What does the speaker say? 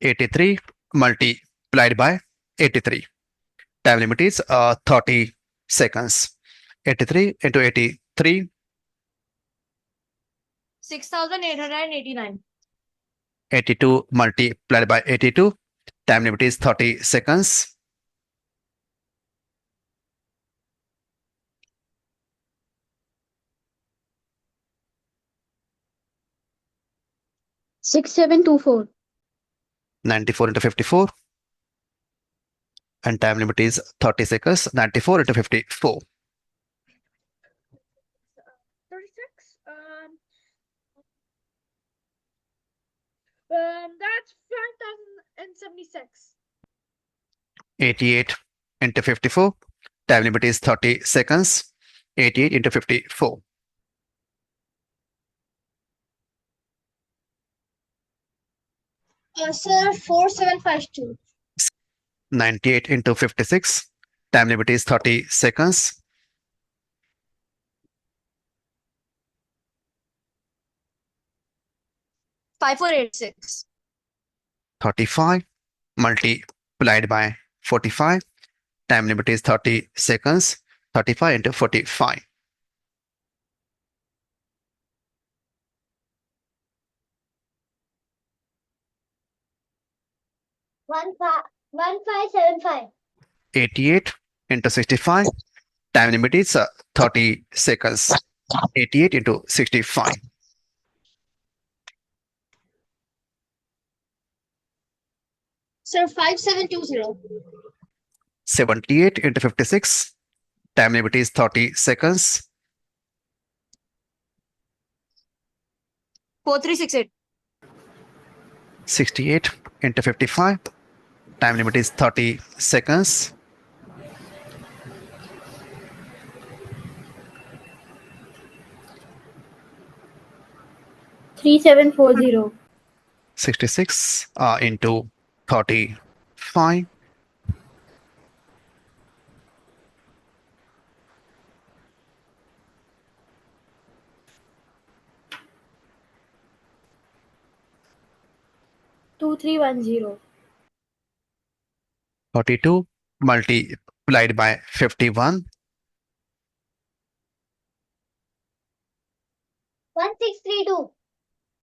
83 multiplied by 83. Time limit is 30 seconds. 83 into 83. 6,889. 82 multiplied by 82. Time limit is 30 seconds. 6,724. 94 into 54. And time limit is 30 seconds. 94 into 54. 36. That's 5,076. 88 into 54. Time limit is 30 seconds. 88 into 54. Sir, 4,752. 98 into 56. Time limit is 30 seconds. 5,486. 35 multiplied by 45. Time limit is 30 seconds. 35 into 45. 1,575. 88 into 65. Time limit is 30 seconds. 88 into 65. Sir, 5,720. 78 into 56. Time limit is 30 seconds. 4,368. 68 into 55. Time limit is 30 seconds. 3,740. 66 into 35. 2,310. 42 multiplied by 51. 1,632.